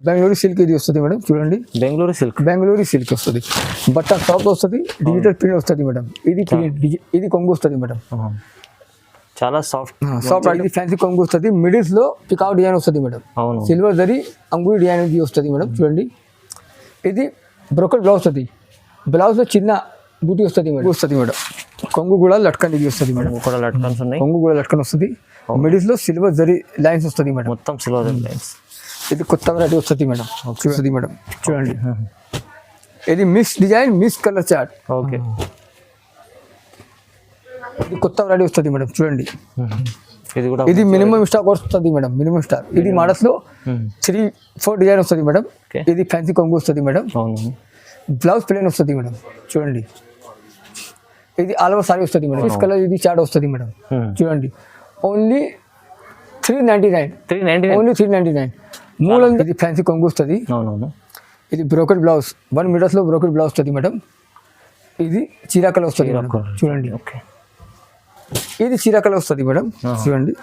Bengaluru silk ఇది వస్తుంది madam, చూడండి. బెంగళూరు సిల్క్ వస్తుంది, బట్ట సాఫ్ట్ వస్తుంది, డిజిటల్ ప్రింట్ వస్తుంది మేడం. ఇది కొంగు వస్తుంది మేడం, చాలా సాఫ్ట్. ఇది ఫ్యాన్సీ కొంగు వస్తుంది. మిడిల్స్ లో పికాక్ డిజైన్ వస్తుంది మేడం, సిల్వర్ జరీ అంగుళి డిజైన్ ఇది వస్తుంది మేడం, చూడండి. ఇది బ్రోకెట్ బ్లౌజ్ వస్తుంది, బ్లౌజ్ లో చిన్న బూటీ వస్తుంది మేడం. కొంగు కూడా లట్కన్ ఇది వస్తుంది మేడం, కొంగు కూడా లట్కన్ వస్తుంది. మిడిల్స్ లో సిల్వర్ జరీ లైన్స్ వస్తుంది మేడం, మొత్తం సిల్వర్ జరీ లైన్స్. ఇది కొత్త వెరైటీ వస్తుంది మేడం, మేడం చూడండి. ఇది mix design, mix colour chart. Okay, ఇది కొత్త వెరైటీ వస్తుంది మేడం, చూడండి. ఇది మినిమం స్టాక్ వస్తుంది మేడం, మినిమం స్టాక్. ఇది మోడల్స్ లో 3-4 డిజైన్ వస్తుంది మేడం. ఇది ఫ్యాన్సీ కొంగు వస్తుంది మేడం, బ్లౌజ్ ప్లేన్ వస్తుంది మేడం, చూడండి. ఇది ఆల్ ఓవర్ సారీ వస్తుంది మేడం, కలర్ ఇది చార్ట్ వస్తుంది మేడం, చూడండి. Only 399, only 399. ఇది ఫ్యాన్సీ కొంగు వస్తుంది. ఇది బ్రోకెట్ బ్లౌజ్, 1 మీటర్స్ లో బ్రోకెట్ బ్లౌజ్ వస్తుంది మేడం. ఇది చీరా కలర్ వస్తుంది మేడం, చూడండి. ఇది చీరా కలర్ వస్తుంది మేడం, చూడండి.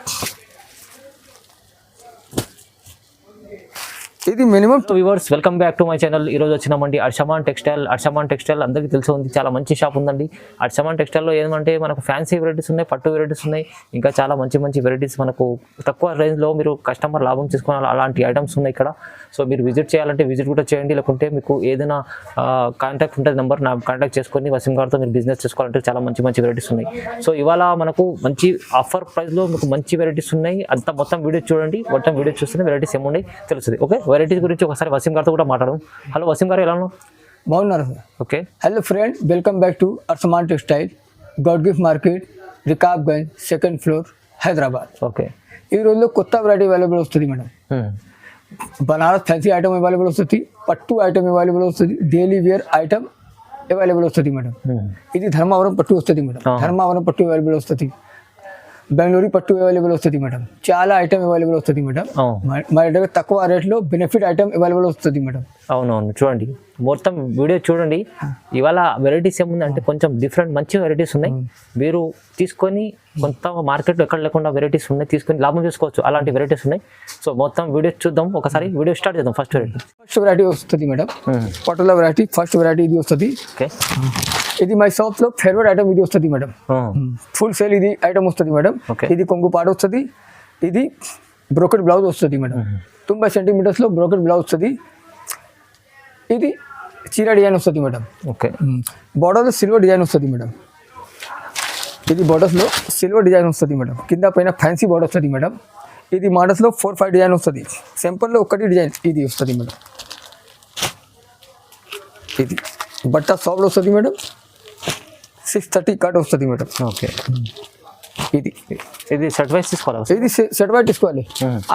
ఇది minimum. Viewers, welcome back to my channel. ఈరోజు వచ్చినామండి అర్షమాన్ టెక్స్టైల్. అందరికీ తెలిసి ఉంది, చాలా మంచి షాప్ ఉందండి. అర్షమాన్ టెక్స్టైల్లో ఏమంటే మనకు ఫ్యాన్సీ వెరైటీస్ ఉన్నాయి, పట్టు వెరైటీస్ ఉన్నాయి, ఇంకా చాలా మంచి వెరైటీస్ మనకు తక్కువ రేంజ్లో మీరు కస్టమర్ లాభం చేసుకోవాలి అలాంటి ఐటమ్స్ ఉన్నాయి ఇక్కడ. సో మీరు విజిట్ చేయాలంటే విజిట్ కూడా చేయండి, లేకుంటే మీకు ఏదైనా కాంటాక్ట్ ఉంటుంది నెంబర్, నా కాంటాక్ట్ చేసుకొని వసీం గారితో మీరు బిజినెస్ చేసుకోవాలంటే చాలా మంచి వెరైటీస్ ఉన్నాయి. సో ఇవాళ మనకు మంచి ఆఫర్ ప్రైస్లో మీకు మంచి వెరైటీస్ ఉన్నాయి. అంతా మొత్తం వీడియో చూడండి, మొత్తం వీడియో చూస్తేనే వెరైటీస్ ఏమున్నాయి తెలుస్తుంది. ఓకే, వెరైటీస్ గురించి ఒకసారి వసీం గారితో కూడా మాట్లాడడం. హలో వసీం గారు, ఎలా ఉన్నావు? బాగున్నారు sir. Okay, hello friend, welcome back to Arshaman textile, god gift market, Rikabganj, 2nd floor, Hyderabad. Okay, ఈ రోజులో కొత్త వెరైటీ అవైలబుల్ వస్తుంది madam. Banaras fancy item available వస్తుంది, పట్టు ఐటమ్ అవైలబుల్ వస్తుంది, డైలీ వేర్ ఐటమ్ అవైలబుల్ వస్తుంది మేడం. ఇది ధర్మావరం పట్టు వస్తుంది మేడం, ధర్మావరం పట్టు అవైలబుల్ వస్తుంది, బెంగళూరు పట్టు అవైలబుల్ వస్తుంది మేడం. చాలా ఐటమ్ అవైలబుల్ వస్తుంది మేడం. మా దగ్గర తక్కువ రేట్లో బెనిఫిట్ ఐటమ్ అవైలబుల్ వస్తుంది మేడం. అవునవును, చూడండి మొత్తం వీడియో చూడండి. ఇవాళ వెరైటీస్ ఏముందంటే కొంచెం డిఫరెంట్ మంచి వెరైటీస్ ఉన్నాయి. మీరు తీసుకొని కొంత మార్కెట్లో ఎక్కడ లేకుండా వెరైటీస్ ఉన్నాయి, తీసుకొని లాభం చేసుకోవచ్చు, అలాంటి వెరైటీస్ ఉన్నాయి. సో మొత్తం వీడియో చూద్దాం, ఒకసారి వీడియో స్టార్ట్ చేద్దాం. ఫస్ట్ వెరైటీ వస్తుంది మేడం, పట్టుల వెరైటీ. ఫస్ట్ వెరైటీ ఇది వస్తుంది. ఓకే, ఇది మై షాప్ లో ఫేవరెట్ ఐటమ్ ఇది వస్తుంది మేడం. ఫుల్ సేల్ ఇది ఐటమ్ వస్తుంది మేడం. ఇది కొంగు పాట వస్తుంది, ఇది బ్రోకెట్ బ్లౌజ్ వస్తుంది మేడం. 90 సెంటీమీటర్స్ లో బ్రోకెట్ బ్లౌజ్ వస్తుంది. ఇది చీర డిజైన్ వస్తుంది మేడం. ఓకే, బార్డర్ లో సిల్వర్ డిజైన్ వస్తుంది మేడం. ఇది బార్డర్స్ లో సిల్వర్ డిజైన్ వస్తుంది మేడం, కింద పైన ఫ్యాన్సీ బార్డర్ వస్తుంది మేడం. ఇది మోడల్స్ లో 4-5 డిజైన్ వస్తుంది, సింపుల్ లో 1 డిజైన్ ఇది వస్తుంది మేడం. ఇది బట్ట సాఫ్ట్ వస్తుంది మేడం, 630 కట్ వస్తుంది మేడం. ఓకే, ఇది సెట్ వైస్ తీసుకోవాలి, ఇది సెట్ వైస్ తీసుకోవాలి.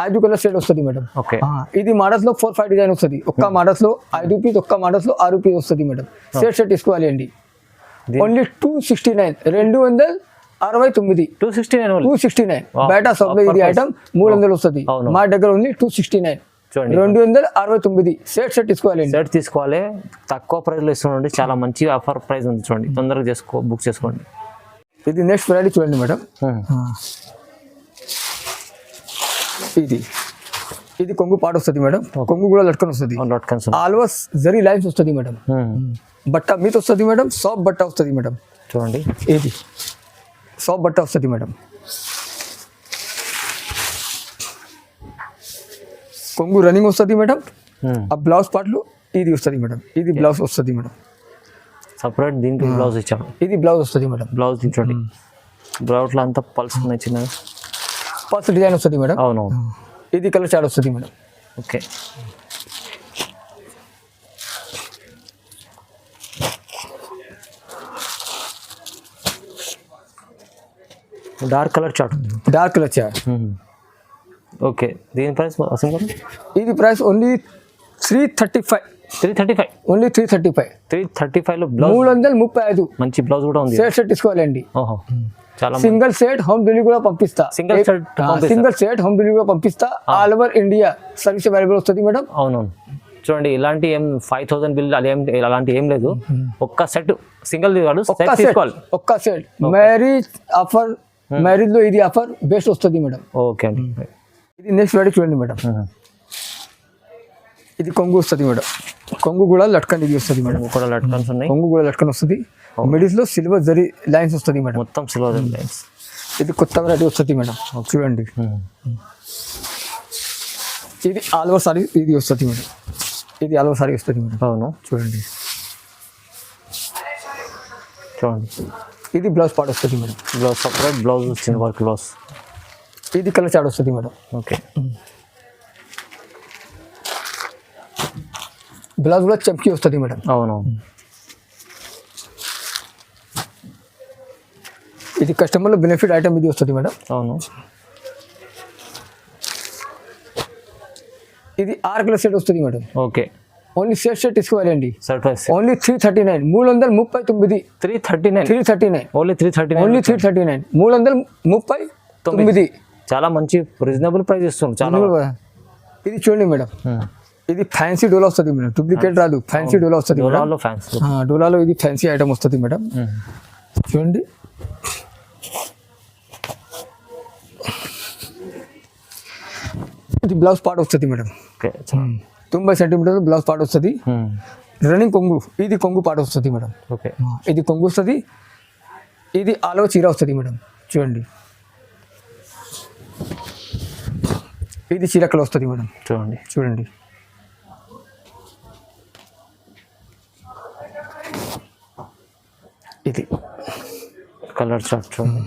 5 కలర్ సెట్ వస్తుంది మేడం. ఓకే, ఇది మోడల్స్ లో 4-5 డిజైన్ వస్తుంది. ఒక్క మోడల్స్ లో 5 రూపీస్, ఒక్క మోడల్స్ లో 6 రూపీస్ వస్తుంది మేడం. సెట్ తీసుకోవాలి అండి. ఓన్లీ 269, 269, 269 బయట షాప్ లో ఇది ఐటమ్ 300 వస్తుంది, మా దగ్గర ఉంది 269, 269 సెట్ తీసుకోవాలి. సెట్ తీసుకోవాలి, తక్కువ ప్రైస్ లో ఇస్తుండండి, చాలా మంచి ఆఫర్ ప్రైస్ ఉంది చూడండి, తొందరగా బుక్ చేసుకోండి. ఇది నెక్స్ట్ వెరైటీ చూడండి మేడం. ఇది కొంగు పాట వస్తుంది మేడం, కొంగు కూడా లట్కన్ వస్తుంది, ఆల్ ఓవర్ జరీ లైన్స్ వస్తుంది మేడం. బట్ట మీతో వస్తుంది మేడం, సాఫ్ట్ బట్ట వస్తుంది మేడం, చూడండి. ఇది సాఫ్ట్ బట్ట వస్తుంది మేడం. కొంగు రన్నింగ్ వస్తుంది మేడం. ఆ బ్లౌజ్ పార్ట్లు ఇది వస్తుంది మేడం, ఇది బ్లౌజ్ వస్తుంది మేడం. సపరేట్ దీనికి బ్లౌజ్ ఇచ్చాము, ఇది బ్లౌజ్ వస్తుంది మేడం. బ్లౌజ్ చూడండి, బ్లౌజ్ లో అంతా పల్స్ ఉన్నాయి, చిన్న పల్స్ డిజైన్ వస్తుంది మేడం. అవునవును, ఇది కలర్ చార్ట్ వస్తుంది madam. Okay, dark colour chart, dark colour chart. Okay, దీని ప్రైస్ ఇది ప్రైస్ ఓన్లీ 335, ఓన్లీ 335 లో బ్లౌజ్ 335. మంచి బ్లౌజ్ కూడా ఉంది. సెట్ తీసుకోవాలండి. ఓహో, చాలా సింగిల్ సెట్ హోమ్ డెలివరీ కూడా పంపిస్తా. సింగిల్ సెట్ హోమ్ డెలివరీ కూడా పంపిస్తా. All over India service available వస్తుంది మేడం. అవునవును, చూడండి ఇలాంటి ఏం 5000 బిల్ అలాంటి ఏం లేదు. ఒక్క సెట్ సింగిల్ ఒక్క సెట్ మ్యారేజ్ ఆఫర్, మ్యారేజ్ లో ఇది ఆఫర్ బెస్ట్ వస్తుంది మేడం. ఓకే అండి, ఇది నెక్స్ట్ వెరైటీ చూడండి మేడం. ఇది కొంగు వస్తుంది మేడం. కొంగు కూడా లట్కన్ ఇది వస్తుంది మేడం. కూడా లట్కన్స్ ఉన్నాయి. కొంగు కూడా లట్కన్ వస్తుంది. మిడిల్లో సిల్వర్ జరీ లైన్స్ వస్తుంది మేడం. మొత్తం సిల్వర్ లైన్స్. ఇది కొత్త వెరైటీ వస్తుంది మేడం. చూడండి, ఇది ఆల్ ఓవర్ సారీ ఇది వస్తుంది మేడం. ఇది ఆల్ ఓవర్ సారీ వస్తుంది మేడం. అవును, చూడండి. చూడండి, ఇది బ్లౌజ్ పార్ట్ వస్తుంది మేడం. బ్లౌజ్ సపరేట్ బ్లౌజ్ వచ్చింది, వర్క్ బ్లౌజ్. ఇది కలర్ చాట్ వస్తుంది మేడం. ఓకే. బ్లౌజ్ కూడా చమ్కీ వస్తుంది మేడం. అవును. ఇది కస్టమర్లో బెనిఫిట్ ఐటమ్ ఇది వస్తుంది మేడం. అవును. ఇది 6 కలర్ సెట్ వస్తుంది మేడం. ఓకే. ఓన్లీ సెట్ తీసుకోవాలండి. Surprise only 339, 339. 339 ఓన్లీ 339. ఓన్లీ 339, 339. చాలా మంచి రీజనబుల్ ప్రైస్ ఇస్తుంది. చాలా. ఇది చూడండి మేడం, ఇది ఫ్యాన్సీ డోలా వస్తుంది మేడం. డూప్లికేట్ రాదు, ఫ్యాన్సీ డోలా వస్తుంది. డోలాలో ఫ్యాన్సీ. డోలాలో ఇది ఫ్యాన్సీ ఐటమ్ వస్తుంది మేడం. చూడండి, ఇది బ్లౌజ్ పార్ట్ వస్తుంది madam. Okay. 90 centimetre blouse part వస్తుంది. రన్నింగ్ కొంగు, ఇది కొంగు పార్ట్ వస్తుంది మేడం. ఓకే. ఇది కొంగు వస్తుంది. ఇది ఆల్ ఓవర్ చీర వస్తుంది మేడం. చూడండి, ఇది చీరకలు వస్తుంది మేడం. చూడండి, చూడండి. ఇది కలర్ చార్ట్ చూడండి.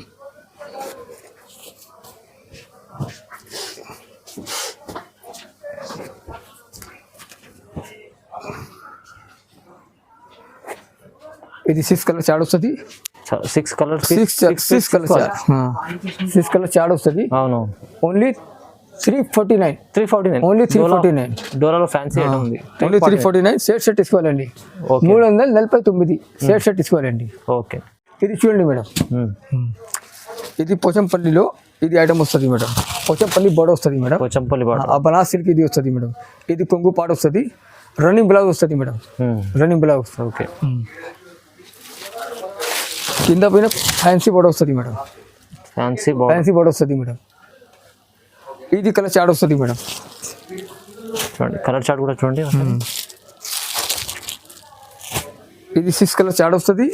ఇది 6 కలర్ చాడ్ వస్తుంది. 6 కలర్ 6 కలర్ చాడ్ వస్తుంది. అవును. ఓన్లీ 349. ఓన్లీ 349. డోలాలో ఫ్యాన్సీ ఐటమ్ ఉంది. ఓన్లీ 349. సెట్ తీసుకోవాలండి. 349 సెట్ తీసుకోవాలండి. ఓకే. ఇది చూడండి మేడం, ఇది పోచంపల్లిలో ఇది ఐటమ్ వస్తుంది మేడం. పోచంపల్లి బోర్డర్ వస్తుంది madam. Pochampally border. Banaras silk ఇది వస్తుంది మేడం. ఇది కొంగు పాట వస్తుంది. రన్నింగ్ బ్లౌజ్ వస్తుంది మేడం. Running blouse. ఓకే. కింద పైన ఫ్యాన్సీ బోర్డర్ వస్తుంది మేడం. ఫ్యాన్సీ బోర్డర్ వస్తుంది మేడం. ఇది కలర్ చాట్ వస్తుంది మేడం. చూడండి, కలర్ చాట్ కూడా చూడండి. ఇది 6 కలర్ చాట్ వస్తుంది.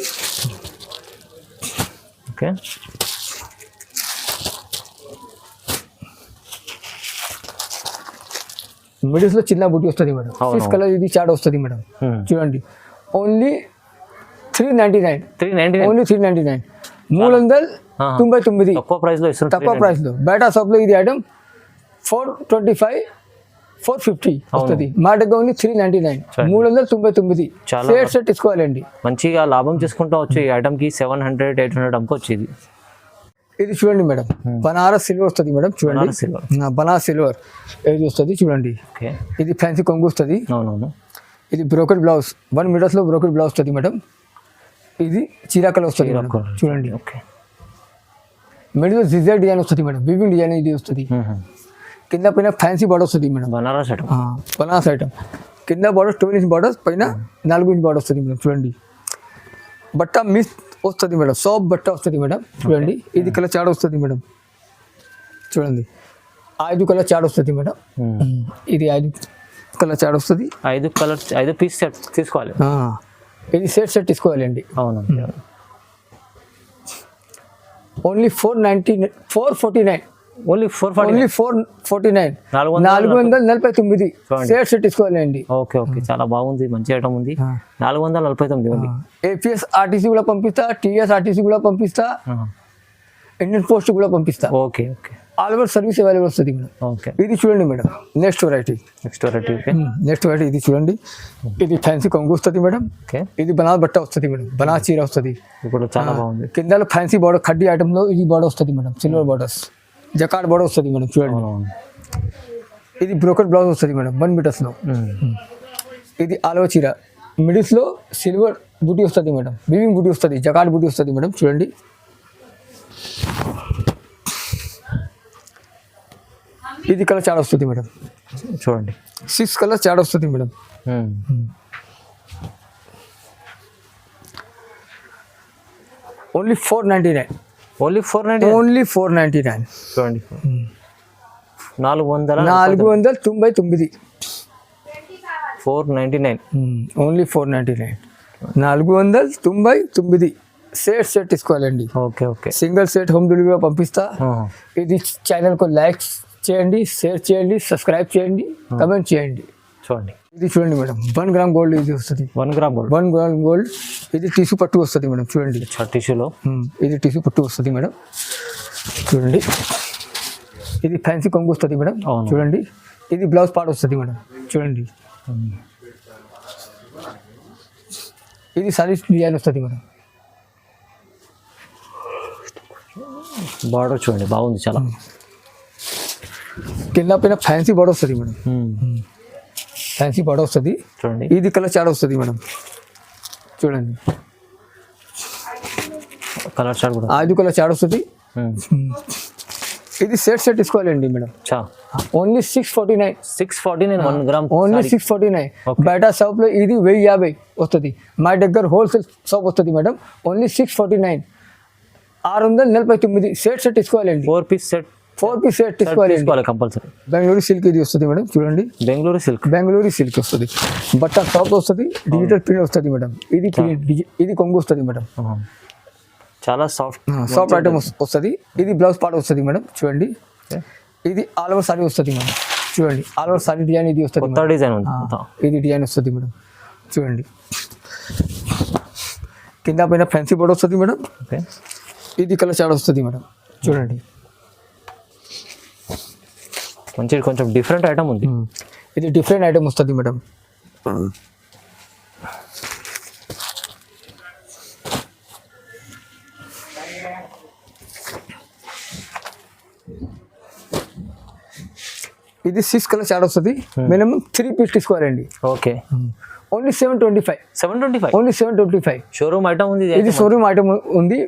ఓకే. మిడిల్స్ లో చిన్న బుట్టి వస్తుంది మేడం. 6 కలర్ ఇది చాట్ వస్తుంది మేడం. చూడండి, ఓన్లీ 399. ఓన్లీ 399. 399. తక్కువ ప్రైస్ లో ఇస్తున్నారు. తక్కువ ప్రైస్ లో. బయట షాప్ లో ఇది ఐటమ్ 425, 450 వస్తుంది. మా దగ్గర ఓన్లీ 399. 399. సెట్ తీసుకోవాలండి. మంచిగా లాభం చేసుకుంటా వచ్చి ఈ ఐటమ్ కి 700, 800 అమ్ముకోవచ్చు. ఇది చూడండి మేడం, బనారస్ సిల్వర్ వస్తుంది మేడం. చూడండి, బనారస్ సిల్వర్ ఇది వస్తుంది. చూడండి, ఇది ఫ్యాన్సీ కొంగు వస్తుంది. అవునవును. ఇది బ్రోకెట్ బ్లౌజ్, 1 మీటర్స్ లో బ్రోకెట్ బ్లౌజ్ వస్తుంది మేడం. ఇది చీరాకలు వస్తుంది మేడం. చూడండి, మిడిల్ జిజర్ డిజైన్ వస్తుంది మేడం. వీవింగ్ డిజైన్ ఇది వస్తుంది. కింద పైన ఫ్యాన్సీ బార్డర్ వస్తుంది madam. Banaras item. Banaras item. కింద బార్డర్ 12 ఇంచ్ బార్డర్, పైన 4 ఇంచ్ బార్డర్ వస్తుంది మేడం. చూడండి, బట్ట మిస్ వస్తుంది మేడం. సాఫ్ట్ బట్ట వస్తుంది మేడం. చూడండి, ఇది కలర్ చాట్ వస్తుంది మేడం. చూడండి, 5 కలర్ చాట్ వస్తుంది మేడం. ఇది 5 కలర్ చాట్ వస్తుంది. 5 పీస్ సెట్ తీసుకోవాలి. ఇది సెట్ తీసుకోవాలండి. అవును. ఓన్లీ 449. ఓన్లీ 449. 449 సెట్ తీసుకోవాలండి. ఓకే. చాలా బాగుంది, మంచి ఐటమ్ ఉంది. 449 ఉంది. ఏపీఎస్ ఆర్టీసీ కూడా పంపిస్తా, టీఎస్ ఆర్టీసీ కూడా పంపిస్తా, ఇండియన్ పోస్ట్ కూడా పంపిస్తా. Okay. All over service available వస్తుంది మేడం. ఓకే. ఇది చూడండి మేడం, నెక్స్ట్ వెరైటీ. ఇది చూడండి, ఇది ఫ్యాన్సీ కొంగు వస్తుంది మేడం. ఇది బనారస్ బట్ట వస్తుంది మేడం. బనారస్ చీర వస్తుంది. ఇప్పుడు చాలా బాగుంది. కింద ఫ్యాన్సీ బార్డర్, కడ్డీ ఐటమ్ లో ఇది బార్డర్ వస్తుంది madam. Silver borders, jacquard border వస్తుంది మేడం. చూడండి, ఇది బ్రోకెట్ బ్లౌజ్ వస్తుంది మేడం. 1 మీటర్స్ లో. ఇది ఆల్ ఓవర్ చీర. మిడిల్స్ లో సిల్వర్ బూటీ వస్తుంది మేడం. వీవింగ్ బూటీ వస్తుంది, జకార్డ్ బూటీ వస్తుంది మేడం. చూడండి, ఇది కలర్ చాట్ వస్తుంది మేడం. చూడండి, 6 కలర్ చాట్ వస్తుంది మేడం. ఓన్లీ 499. ఓన్లీ 499. చూడండి, 499. 499. ఓన్లీ 499. 499 సెట్ తీసుకోవాలండి. Okay okay. Single set home డెలివరీగా పంపిస్తా. ఇది ఛానల్కు లైక్స్ చేయండి, షేర్ చేయండి, సబ్స్క్రైబ్ చేయండి, కమెంట్ చేయండి. చూడండి ఇది చూడండి మేడం, 1 గ్రామ్ గోల్డ్ ఇది వస్తుంది. 1 గ్రామ్ గోల్డ్. 1 gram gold. ఇది టిష్యూ పట్టు వస్తుంది మేడం. చూడండి టిష్యూలో ఇది టిష్యూ పట్టు వస్తుంది మేడం. చూడండి ఇది ఫ్యాన్సీ కొంగు వస్తుంది మేడం. చూడండి ఇది బ్లౌజ్ పార్ట్ వస్తుంది మేడం. చూడండి ఇది సారీస్ డిజైన్ వస్తుంది మేడం. బార్డర్ చూడండి బాగుంది చాలా. కింద పైన ఫ్యాన్సీ బార్డర్ వస్తుంది మేడం. ఫ్యాన్సీ బార్డర్ వస్తుంది. చూడండి ఇది కలర్ చార్ట్ వస్తుంది మేడం. చూడండి కలర్ చార్ట్ కూడా 5 కలర్ చార్ట్ వస్తుంది. ఇది సెట్ తీసుకోవాలండి మేడం. ఓన్లీ 649. 649 1 గ్రామ్. ఓన్లీ 649. బయట షాప్ లో ఇది 1050 వస్తుంది. మా దగ్గర హోల్సేల్ షాప్ వస్తుంది మేడం. ఓన్లీ 649. 649 సెట్ తీసుకోవాలండి. 4 పీస్ సెట్ తీసుకోవాలి కంపల్సరీ. బెంగళూరు సిల్క్ ఇది వస్తుంది మేడం. చూడండి బెంగళూరు సిల్క్ వస్తుంది. బట్ట టాప్ వస్తుంది. డిజిటల్ ప్రింట్ వస్తుంది మేడం. ఇది కొంగు వస్తుంది మేడం. చాలా సాఫ్ట్ ఐటమ్ వస్తుంది. ఇది బ్లౌజ్ పార్ట్ వస్తుంది మేడం. చూడండి ఇది ఆల్ ఓవర్ సారీ వస్తుంది మేడం. చూడండి ఆల్ ఓవర్ సారీ డిజైన్ ఇది వస్తుంది. కొత్త డిజైన్ ఉంది. ఇది డిజైన్ వస్తుంది మేడం. చూడండి కింద పైన ఫ్యాన్సీ బోర్డ్ వస్తుంది మేడం. ఇది కలర్ చార్ట్ వస్తుంది మేడం. చూడండి మంచి కొంచెం డిఫరెంట్ ఐటమ్ ఉంది. ఇది డిఫరెంట్ ఐటమ్ వస్తుంది మేడం. ఇది 6 కలర్ చార్ట్ వస్తుంది. మినిమం 3 పీస్ తీసుకోవాలండి. Okay. Only 725. Only 725. Showroom item ఉంది. ఇది షోరూమ్ ఐటమ్ ఉంది.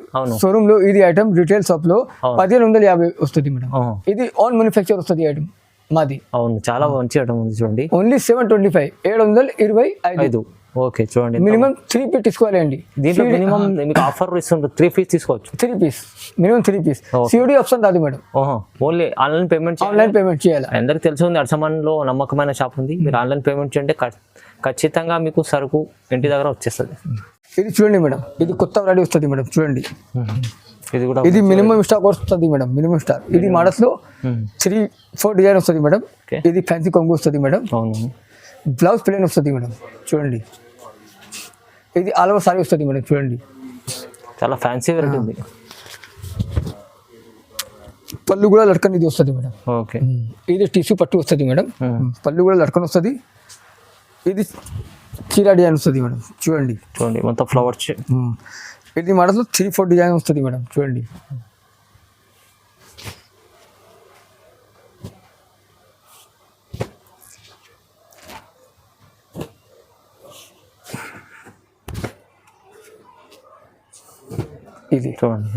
షోరూమ్ లో ఇది ఐటమ్ రిటైల్ షాప్ లో 1550 వస్తుంది మేడం. ఇది ఆన్ మ్యానుఫ్యాక్చర్ వస్తుంది ఐటమ్ మాది. అవును చాలా మంచి ఐటమ్ ఉంది. చూడండి ఓన్లీ 725. 725. ఓకే చూడండి మినిమం 3 పీస్ తీసుకోవాలండి. దీంట్లో మినిమం మీకు ఆఫర్ ఇస్తుంది. 3 పీస్ తీసుకోవచ్చు. 3 piece minimum 3 piece. COD option రాదు మేడం. ఓన్లీ ఆన్లైన్ పేమెంట్ చేయాలి. అందరికి తెలిసి ఉంది అర్సమాన్ లో నమ్మకమైన షాప్ ఉంది. మీరు ఆన్లైన్ పేమెంట్ చేయండి ఖచ్చితంగా మీకు సరుకు ఇంటి దగ్గర వచ్చేస్తుంది. ఇది చూడండి మేడం, ఇది కొత్త వెరైటీ వస్తుంది మేడం. చూడండి ఇది మినిమం స్టాక్ వస్తుంది మేడం. Minimum stock. ఇది మోడల్స్ లో 3-4 డిజైన్ వస్తుంది మేడం. ఇది ఫ్యాన్సీ కొంగు వస్తుంది మేడం. బ్లౌజ్ ప్లేన్ వస్తుంది మేడం. చూడండి ఇది ఆల్ ఓవర్ సారీ వస్తుంది మేడం. చూడండి చాలా ఫ్యాన్సీ వెరైటీ ఉంది. పళ్ళు కూడా లట్కన్ ఇది వస్తుంది మేడం. ఓకే. ఇది టిష్యూ పట్టు వస్తుంది మేడం. పళ్ళు కూడా లట్కన్ వస్తుంది. ఇది చీర డిజైన్ వస్తుంది మేడం. చూడండి మొత్తం ఫ్లవర్స్. ఇది మోడల్ 3-4 డిజైన్ వస్తుంది మేడం. చూడండి ఇది చూడండి.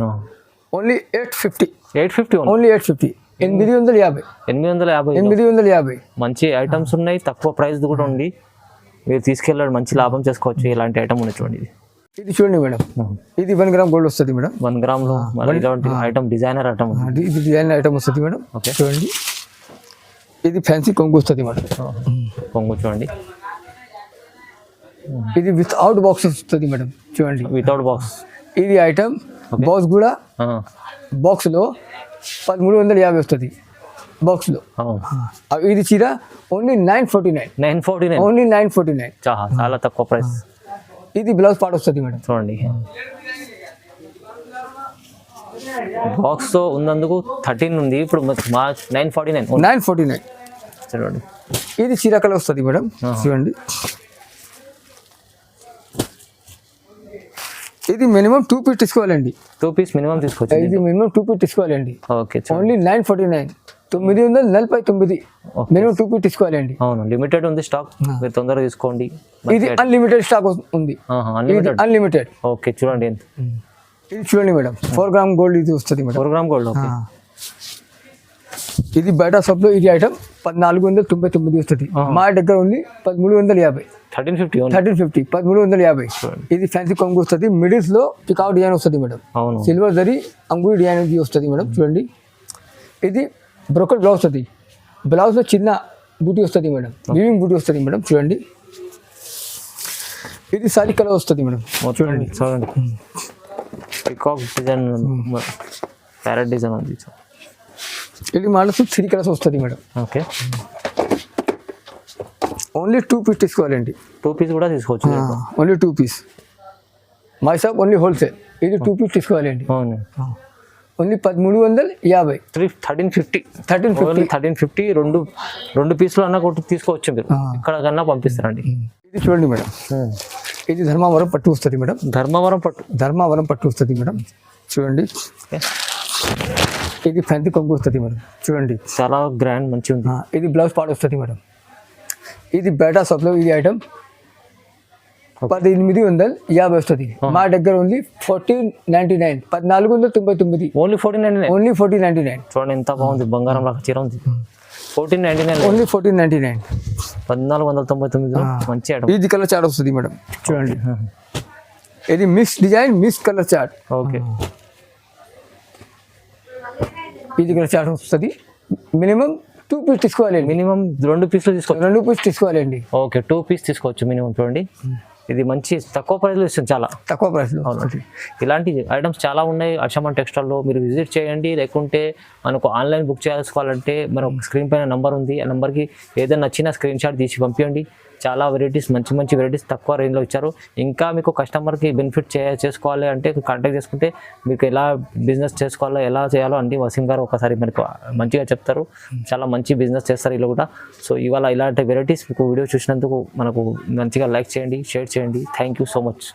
ఓన్లీ 850. ఓన్లీ 850. 850. 850. మంచి ఐటమ్స్ ఉన్నాయి. తక్కువ ప్రైస్ కూడా ఉంది. మీరు తీసుకెళ్ళాడు మంచి లాభం చేసుకోవచ్చు. ఇలాంటి ఐటమ్ ఉంది చూడండి. ఇది చూడండి మేడం, ఇది 1 గ్రామ్ గోల్డ్ వస్తుంది మేడం. 1 గ్రామ్ లో ఇలాంటి ఐటమ్ డిజైనర్ ఐటమ్. ఇది డిజైనర్ ఐటమ్ వస్తుంది మేడం. చూడండి ఇది ఫ్యాన్సీ కొంగు వస్తుంది మేడం. కొంగు చూడండి. ఇది వితౌట్ బాక్స్ వస్తుంది మేడం. చూడండి వితౌట్ బాక్స్. ఇది ఐటమ్ బాక్స్ కూడా బాక్స్ లో 1350 వస్తుంది బాక్స్ లో. ఇది చీర ఓన్లీ 949. ఓన్లీ 949. చాలా తక్కువ ప్రైస్. ఇది బ్లౌజ్ పార్ట్ వస్తుంది మేడం. చూడండి బాక్స్ తో ఉన్నందుకు 13 ఉంది. ఇప్పుడు 949. చూడండి ఇది చీర కలర్ వస్తుంది మేడం. చూడండి ఇది మినిమం 2 పీస్ తీసుకోవాలండి. 2 పీస్ మినిమం తీసుకోవచ్చు. ఇది మినిమం 2 పీస్ తీసుకోవాలండి. ఓకే. ఓన్లీ 949. 949. మినిమం 2 పీస్ తీసుకోవాలండి. అవును లిమిటెడ్ ఉంది స్టాక్. మీరు తొందరగా తీసుకోండి. ఇది అన్లిమిటెడ్ స్టాక్ ఉంది. అన్లిమిటెడ్. ఓకే చూడండి. ఇది చూడండి మేడం, 4 గ్రామ్ గోల్డ్ ఇది వస్తుంది మేడం. 4 gram gold. ఓకే. ఇది బయట షాప్ లో ఇది ఐటమ్ 1499 వస్తుంది. మా దగ్గర ఉంది 1350. 1350. 1350. ఇది ఫ్యాన్సీ కొంగు వస్తుంది. మిడిల్స్ లో పికాక్ డిజైన్ వస్తుంది madam. Silver zari Angoori design వస్తుంది మేడం. చూడండి ఇది బ్రోకెట్ బ్లౌజ్ వస్తుంది. బ్లౌజ్ లో చిన్న బూటీ వస్తుంది మేడం, వీవింగ్ బూటీ వస్తుంది మేడం. చూడండి, ఇది సారీ కలర్ వస్తుంది మేడం. చూడండి చూడండి పికాక్ డిజైన్, ప్యారెట్ డిజైన్ ఉంది. ఇది మోడల్స్ 3 కలర్స్ వస్తుంది మేడం. ఓకే, ఓన్లీ 2 పీస్ తీసుకోవాలండి. 2 పీస్ కూడా తీసుకోవచ్చు. Only 2 piece. My shop only wholesale. ఇది 2 పీస్ తీసుకోవాలండి. అవును, ఓన్లీ 1350. 1350. 1350 రెండు పీసులు అన్న కొట్టి తీసుకోవచ్చు మీరు, ఇక్కడ కన్నా పంపిస్తారండి. ఇది చూడండి మేడం, ఇది ధర్మావరం పట్టు వస్తుంది మేడం. ధర్మవరం పట్టు వస్తుంది మేడం. చూడండి, ఇది ఫ్యాన్సీ కొంగు వస్తుంది మేడం. చూడండి, చాలా గ్రాండ్ మంచి ఉంది. ఇది బ్లౌజ్ పార్ట్ వస్తుంది మేడం. ఇది బేటా షాప్లో ఇది ఐటమ్ 1850 వస్తుంది. మా దగ్గర ఓన్లీ 1499, 1499. ఓన్లీ 1499. ఓన్లీ 1499. చూడండి ఎంత బాగుంది, బంగారం లాగా చీర ఉంది. 1499. ఓన్లీ 1499. 1499 మంచి ఐటమ్. ఇది కలర్ చార్ట్ వస్తుంది మేడం. చూడండి, ఇది mix design, mix colour chart. Okay, ఇది కలర్ చార్ట్ వస్తుంది. మినిమం 2 పీస్ తీసుకోవాలండి. మినిమం 2 పీసులు తీసుకోవచ్చు. 2 పీస్ తీసుకోవాలండి. ఓకే, 2 పీస్ తీసుకోవచ్చు మినిమం. చూడండి, ఇది మంచి తక్కువ ప్రైస్లో ఇస్తుంది, చాలా తక్కువ ప్రైస్లో. అవునండి, ఇలాంటి ఐటమ్స్ చాలా ఉన్నాయి అర్షమాన్ టెక్స్టైల్లో. మీరు విజిట్ చేయండి, లేకుంటే మనకు ఆన్లైన్ బుక్ చేసుకోవాలంటే మనకు స్క్రీన్ పైన నెంబర్ ఉంది, ఆ నెంబర్కి ఏదైనా నచ్చిన స్క్రీన్ షాట్ తీసి పంపించండి. చాలా వెరైటీస్, మంచి మంచి వెరైటీస్ తక్కువ రేంజ్లో ఇచ్చారు. ఇంకా మీకు కస్టమర్కి బెనిఫిట్ చేసుకోవాలి అంటే కాంటాక్ట్ చేసుకుంటే మీకు ఎలా బిజినెస్ చేసుకోవాలో, ఎలా చేయాలో అన్ని వసీం గారు ఒకసారి మనకు మంచిగా చెప్తారు. చాలా మంచి బిజినెస్ చేస్తారు వీళ్ళు కూడా. సో ఇవాళ ఇలాంటి వెరైటీస్ మీకు వీడియో చూసినందుకు మనకు మంచిగా లైక్ చేయండి, షేర్ చేయండి. Thank you so much.